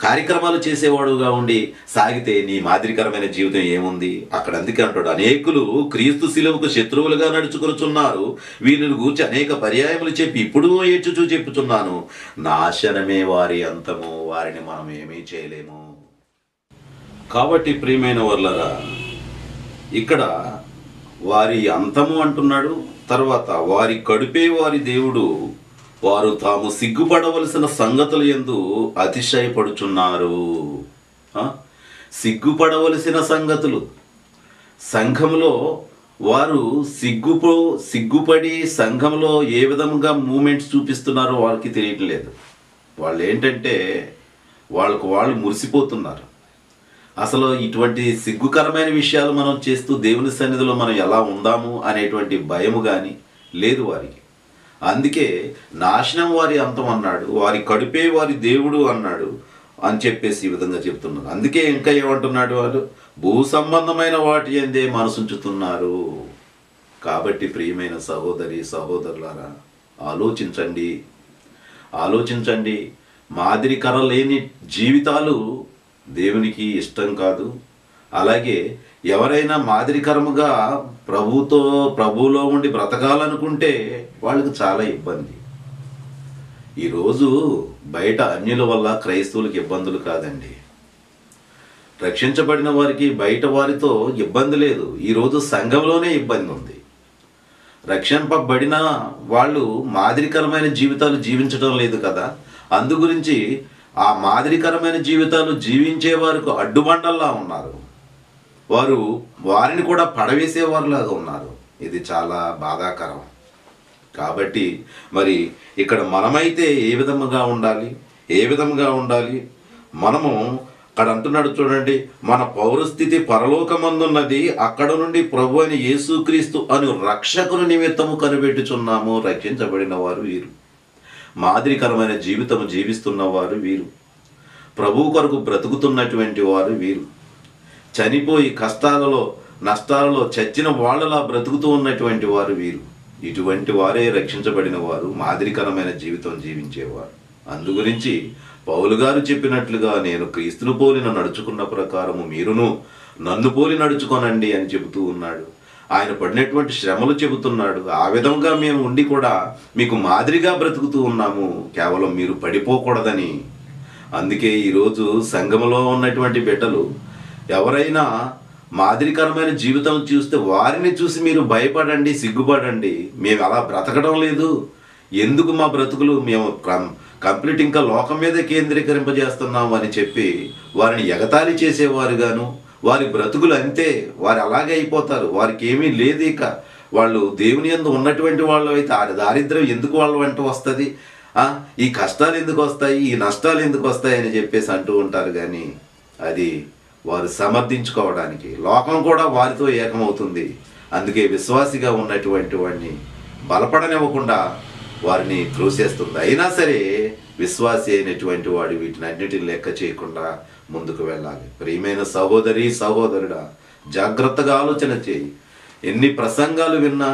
Speaker 1: కార్యక్రమాలు చేసేవాడుగా ఉండి సాగితే నీ మాదిరికరమైన జీవితం ఏముంది అక్కడ? అందుకే అంటాడు, అనేకులు క్రీస్తు శిలువకు శత్రువులుగా నడుచుకొనుచున్నారు. వీరిని గూర్చి అనేక పర్యాయములు చెప్పి ఇప్పుడు ఏడ్చుచూ చెప్పుచున్నాను, నాశనమే వారి అంతము, వారిని మనం ఏమీ చేయలేము. కాబట్టి ప్రియమైన వాళ్ళరా, ఇక్కడ వారి అంతము అంటున్నాడు. తర్వాత వారి కడుపే వారి దేవుడు, వారు తాము సిగ్గుపడవలసిన సంగతుల యందు అతిశయపడుచున్నారు. సిగ్గుపడవలసిన సంగతులు సంఘంలో వారు సిగ్గుపడి సంఘంలో ఏ విధంగా మూమెంట్స్ చూపిస్తున్నారో వాళ్ళకి తెలియట్లేదు. వాళ్ళు ఏంటంటే వాళ్ళు మురిసిపోతున్నారు. అసలు ఇటువంటి సిగ్గుకరమైన విషయాలు మనం చేస్తూ దేవుని సన్నిధిలో మనం ఎలా ఉందాము అనేటువంటి భయము కానీ లేదు వారికి. అందుకే నాశనం వారి అంతం అన్నాడు, వారి కడుపే వారి దేవుడు అన్నాడు అని చెప్పేసి ఈ విధంగా చెప్తున్నారు. అందుకే ఇంకా ఏమంటున్నాడు, వాళ్ళు భూ సంబంధమైన వాటి యందే మనసుంచుతున్నారు. కాబట్టి ప్రియమైన సహోదరి సహోదరులారా, ఆలోచించండి. ఆలోచించండి. మాదిరికర లేని జీవితాలు దేవునికి ఇష్టం కాదు. అలాగే ఎవరైనా మాదిరికరముగా ప్రభువులో ఉండి బ్రతకాలనుకుంటే వాళ్ళకు చాలా ఇబ్బంది. ఈరోజు బయట అన్యుల వల్ల క్రైస్తవులకు ఇబ్బందులు కాదండి. రక్షించబడిన వారికి బయట వారితో ఇబ్బంది లేదు. ఈరోజు సంఘంలోనే ఇబ్బంది ఉంది. రక్షింపబడిన వాళ్ళు మాదిరికరమైన జీవితాలు జీవించడం లేదు కదా. అందుగురించి ఆ మాదిరికరమైన జీవితాలు జీవించే వారికి అడ్డుబండల్లా ఉన్నారు. వారిని కూడా పడవేసేవారులాగా ఉన్నారు. ఇది చాలా బాధాకరం. కాబట్టి మరి ఇక్కడ మనమైతే ఏ విధముగా ఉండాలి? మనము అక్కడ అంటున్నాడు చూడండి, మన పౌరస్థితి పరలోకమందున్నది, అక్కడ నుండి ప్రభు అని యేసుక్రీస్తు అను రక్షకుని నిమిత్తము కనిపెట్టుచున్నాము. రక్షించబడిన వారు వీరు. మాదిరికరమైన జీవితము జీవిస్తున్న వారు వీరు. ప్రభు కొరకు బ్రతుకుతున్నటువంటి వారు వీరు. చనిపోయి కష్టాలలో నష్టాలలో చచ్చిన వాళ్ళలా బ్రతుకుతూ ఉన్నటువంటి వారు వీరు. ఇటువంటి వారే రక్షించబడిన వారు, మాదిరికరమైన జీవితం జీవించేవారు. అందుగురించి పౌలు గారు చెప్పినట్లుగా, నేను క్రీస్తును పోలిన నడుచుకున్న ప్రకారము మీరును నన్ను పోలి నడుచుకోనండి అని చెబుతూ ఉన్నాడు. ఆయన పడినటువంటి శ్రమలు చెబుతున్నాడు. ఆ విధంగా మేము ఉండి కూడా మీకు మాదిరిగా బ్రతుకుతూ ఉన్నాము, కేవలం మీరు పడిపోకూడదని. అందుకే ఈరోజు సంఘములో ఉన్నటువంటి బిడ్డలు ఎవరైనా మాదిరికరమైన జీవితం చూస్తే వారిని చూసి మీరు భయపడండి, సిగ్గుపడండి. మేము అలా బ్రతకడం లేదు, ఎందుకు మా బ్రతుకులు మేము కంప్లీట్ ఇంకా లోకం మీదే కేంద్రీకరింపజేస్తున్నాము అని చెప్పి వారిని ఎగతాళి చేసేవారుగాను, వారి బ్రతుకులు అంతే, వారు అలాగే అయిపోతారు, వారికి ఏమీ లేదు, ఇక వాళ్ళు దేవుని యందు ఉన్నటువంటి వాళ్ళు అయితే ఆ దారిద్ర్యం ఎందుకు వాళ్ళ వెంట వస్తుంది, ఈ కష్టాలు ఎందుకు వస్తాయి, ఈ నష్టాలు ఎందుకు వస్తాయి అని చెప్పేసి అంటూ ఉంటారు. కానీ అది వారు సమర్థించుకోవడానికి లోకం కూడా వారితో ఏకమవుతుంది. అందుకే విశ్వాసిగా ఉన్నటువంటి వాడిని బలపడనివ్వకుండా వారిని త్రోసేస్తుంది. అయినా సరే విశ్వాసి అయినటువంటి వాడు వీటిని అన్నిటిని లెక్క చేయకుండా ముందుకు వెళ్ళాలి. ప్రియమైన సహోదరి సహోదరుడా, జాగ్రత్తగా ఆలోచన చేయి. ఎన్ని ప్రసంగాలు విన్నా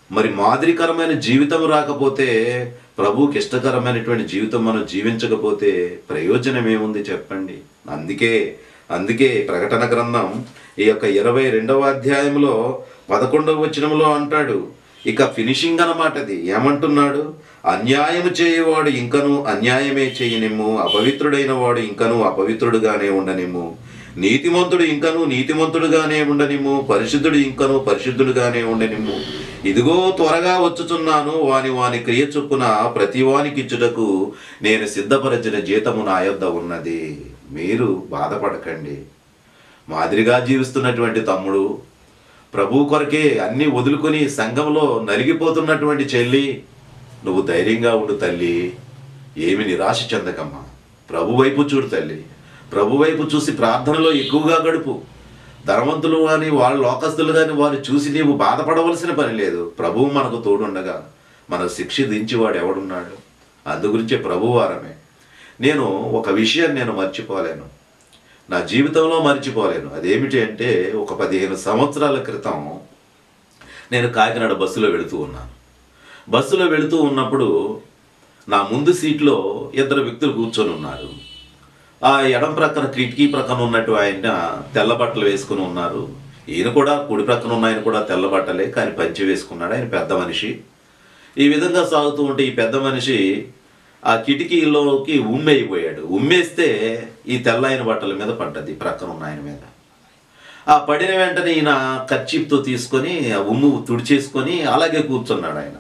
Speaker 1: మరి మాదిరికరమైన జీవితం రాకపోతే, ప్రభువుకి ఇష్టకరమైనటువంటి జీవితం మనం జీవించకపోతే ప్రయోజనం ఏముంది చెప్పండి. అందుకే ప్రకటన గ్రంథం ఈ యొక్క 22వ అధ్యాయంలో 11వ వచనంలో అంటాడు, ఇక ఫినిషింగ్ అన్నమాట. అది ఏమంటున్నాడు? అన్యాయము చేయవాడు ఇంకను అన్యాయమే చేయనిమ్ము, అపవిత్రుడైన వాడు ఇంకను అపవిత్రుడుగానే ఉండనిమ్ము, నీతిమంతుడు ఇంకను నీతిమంతుడుగానే ఉండనిమ్ము, పరిశుద్ధుడు ఇంకను పరిశుద్ధుడుగానే ఉండనిమ్ము. ఇదిగో త్వరగా వచ్చుచున్నాను, వాని క్రియ చొప్పున ప్రతి వానికి ఇచ్చుటకు నేను సిద్ధపరచిన జీతము నా యొద్ద ఉన్నది. మీరు బాధపడకండి. మాదిరిగా జీవిస్తున్నటువంటి తమ్ముడు, ప్రభు కొరకే అన్నీ వదులుకొని సంఘంలో నలిగిపోతున్నటువంటి చెల్లి, నువ్వు ధైర్యంగా ఉండు తల్లి. ఏమి నిరాశ చెందకమ్మా. ప్రభు వైపు చూడు తల్లి. ప్రభు వైపు చూసి ప్రార్థనలో ఎక్కువగా గడుపు. ధనవంతులు కానీ వాళ్ళ లోకస్తులు కానీ వారు చూసి నీవు బాధపడవలసిన పని లేదు. ప్రభువు మనకు తోడుండగా మనకు శిక్ష దించేవాడు ఎవడున్నాడు? అందుగురించే ప్రభువారమే. నేను ఒక విషయాన్ని నేను మర్చిపోలేను, నా జీవితంలో మర్చిపోలేను. అదేమిటి అంటే, ఒక 15 సంవత్సరాల క్రితం నేను కాకినాడ బస్సులో వెళుతూ ఉన్నాను. బస్సులో వెళుతూ ఉన్నప్పుడు నా ముందు సీట్లో 2 వ్యక్తులు కూర్చొని ఉన్నారు. ఆ ఎడం ప్రక్కన కిటికీ ప్రక్కన ఉన్నట్టు ఆయన తెల్ల బట్టలు వేసుకుని ఉన్నారు. ఈయన కూడా కుడి ప్రక్కన ఉన్న ఆయన కూడా తెల్ల బట్టలే, కానీ పంచి వేసుకున్నాడు. ఆయన పెద్ద మనిషి. ఈ విధంగా సాగుతూ ఉంటే ఈ పెద్ద మనిషి ఆ కిటికీలోకి ఉమ్మేయిపోయాడు. ఉమ్మేస్తే ఈ తెల్లైన బట్టల మీద పడ్డది, ప్రక్కన ఉన్న ఆయన మీద. ఆ పడిన వెంటనే ఈయన కర్చీప్తో తీసుకొని ఆ ఉమ్ము తుడిచేసుకొని అలాగే కూర్చున్నాడు. ఆయన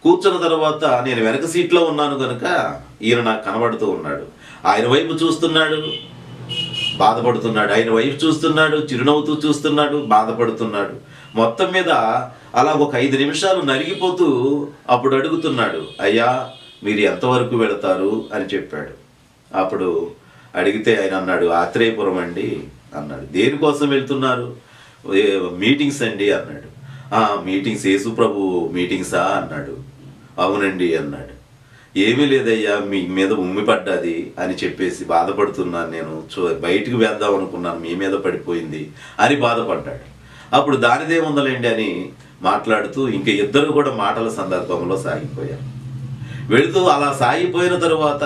Speaker 1: కూర్చున్న తర్వాత నేను వెనక సీట్లో ఉన్నాను కనుక ఈయన నాకు కనబడుతూ ఉన్నాడు. ఆయన వైపు చూస్తున్నాడు, బాధపడుతున్నాడు. ఆయన వైపు చూస్తున్నాడు, చిరునవ్వుతూ చూస్తున్నాడు, బాధపడుతున్నాడు. మొత్తం మీద అలా ఒక 5 నిమిషాలు నలిగిపోతూ అప్పుడు అడుగుతున్నాడు, అయ్యా మీరు ఎంతవరకు వెళతారు అని చెప్పాడు. అప్పుడు అడిగితే ఆయన అన్నాడు, ఆత్రేయపురం అండి అన్నాడు. దేనికోసం వెళ్తున్నారు? మీటింగ్స్ అండి అన్నాడు. మీటింగ్స్, యేసు ప్రభు మీటింగ్సా అన్నాడు. అవునండి అన్నాడు. ఏమీ లేదయ్యా, మీ మీద ఉమ్మి పడ్డది అని చెప్పేసి బాధపడుతున్నాను, నేను బయటికి వేద్దాం అనుకున్నాను, మీ మీద పడిపోయింది అని బాధపడ్డాడు. అప్పుడు దానిదేముందలేండి అని మాట్లాడుతూ ఇంక ఇద్దరు కూడా మాటల సందర్భంలో సాగిపోయారు. వెళుతూ అలా సాగిపోయిన తరువాత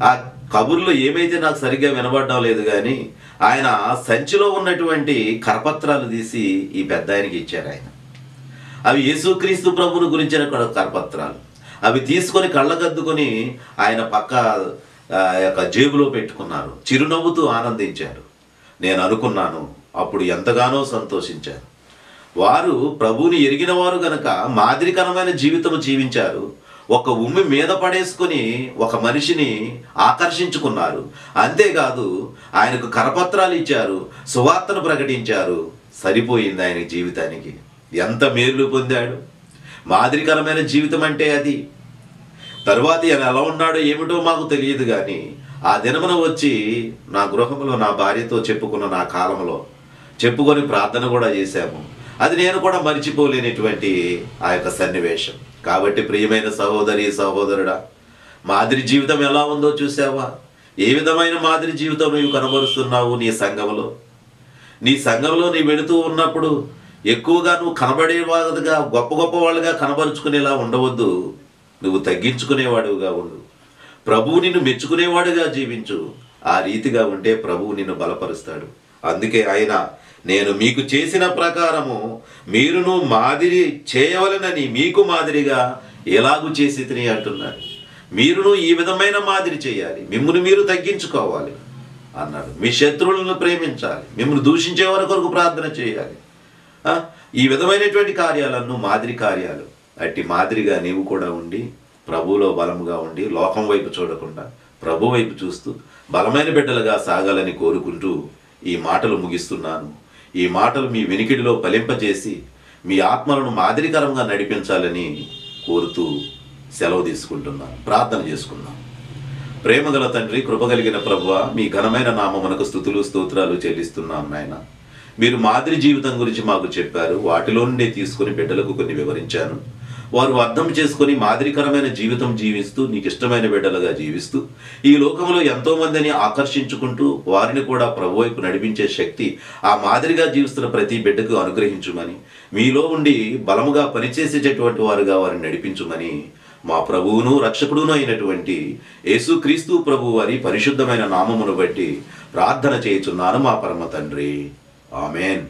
Speaker 1: ఆ కబుర్లో ఏమైతే నాకు సరిగ్గా వినబడడం లేదు, కానీ ఆయన సంచిలో ఉన్నటువంటి కరపత్రాలు తీసి ఈ పెద్ద ఆయనకి ఇచ్చారు. ఆయన అవి యేసుక్రీస్తు ప్రభువుని గురించిన కరపత్రాలు. అవి తీసుకొని కళ్ళకద్దుకొని ఆయన పక్క యొక్క జేబులో పెట్టుకున్నారు. చిరునవ్వుతూ ఆనందించారు. నేను అనుకున్నాను, అప్పుడు ఎంతగానో సంతోషించాను. వారు ప్రభువుని ఎరిగిన వారు గనక మాదిరికరమైన జీవితం జీవించారు. ఒక ఉమ్మి మీద పడేసుకుని ఒక మనిషిని ఆకర్షించుకున్నారు. అంతేకాదు ఆయనకు కరపత్రాలు ఇచ్చారు, సువార్తను ప్రకటించారు. సరిపోయింది ఆయన జీవితానికి. ఎంత మేలు పొందాడు. మాదిరికరమైన జీవితం అంటే అది. తరువాత ఆయన ఎలా ఉన్నాడో ఏమిటో మాకు తెలియదు, కానీ ఆ దినమున వచ్చి నా గృహంలో నా భార్యతో చెప్పుకున్న నా కాలంలో చెప్పుకొని ప్రార్థన కూడా చేశాము. అది నేను కూడా మర్చిపోలేనటువంటి ఆ యొక్క సన్నివేశం. కాబట్టి ప్రియమైన సహోదరి సహోదరుడా, మాదిరి జీవితం ఎలా ఉందో చూసావా? ఏ విధమైన మాదిరి జీవితం నువ్వు కనబరుస్తున్నావు నీ సంఘంలో? నీ సంఘంలో నీ వెళుతూ ఉన్నప్పుడు ఎక్కువగా నువ్వు కనబడేవాడుగా గొప్ప గొప్ప వాళ్ళుగా కనబరుచుకునేలా ఉండవద్దు. నువ్వు తగ్గించుకునేవాడుగా ఉండు. ప్రభువు నిన్ను మెచ్చుకునేవాడుగా జీవించు. ఆ రీతిగా ఉంటే ప్రభువు నిన్ను బలపరుస్తాడు. అందుకే ఆయన, నేను మీకు చేసిన ప్రకారము మీరును మాదిరి చేయవలనని మీకు మాదిరిగా ఎలాగూ చేసి తిని అంటున్నాడు. మీరును ఈ విధమైన మాదిరి చేయాలి, మిమ్మల్ని మీరు తగ్గించుకోవాలి అన్నాడు. మీ శత్రువులను ప్రేమించాలి, మిమ్మల్ని దూషించే వారి కొరకు ప్రార్థన చేయాలి. ఈ విధమైనటువంటి కార్యాలను మాదిరి కార్యాలు. అట్టి మాదిరిగా నీవు కూడా ఉండి ప్రభువులో బలముగా ఉండి లోకం వైపు చూడకుండా ప్రభు వైపు చూస్తూ బలమైన బిడ్డలుగా సాగాలని కోరుకుంటూ ఈ మాటలు ముగిస్తున్నాను. ఈ మాటలు మీ వినికిడిలో ఫలింపజేసి మీ ఆత్మలను మాదిరికరంగా నడిపించాలని కోరుతూ సెలవు తీసుకుంటున్నాను. ప్రార్థన చేసుకుందాం. ప్రేమగల తండ్రి, కృపగలిగిన ప్రభువా, మీ ఘనమైన నామమునకు స్తుతులు స్తోత్రాలు చెల్లిస్తున్నాం నాయన. మీరు మాదిరి జీవితం గురించి మాకు చెప్పారు. వాటిలో నుండే తీసుకుని బిడ్డలకు కొన్ని వివరించాను. వారు అర్థం చేసుకొని మాదిరికరమైన జీవితం జీవిస్తూ నీకు ఇష్టమైన బిడ్డలుగా జీవిస్తూ ఈ లోకంలో ఎంతో మందిని ఆకర్షించుకుంటూ వారిని కూడా ప్రభు వైపు నడిపించే శక్తి ఆ మాదిరిగా జీవిస్తున్న ప్రతి బిడ్డకు అనుగ్రహించుమని, మీలో ఉండి బలముగా పనిచేసేటటువంటి వారుగా వారిని నడిపించుమని మా ప్రభువును రక్షకుడును అయినటువంటి యేసుక్రీస్తు ప్రభు వారి పరిశుద్ధమైన నామమును బట్టి ప్రార్థన చేయుచున్నాను మా పరమ తండ్రి. ఆమెన్.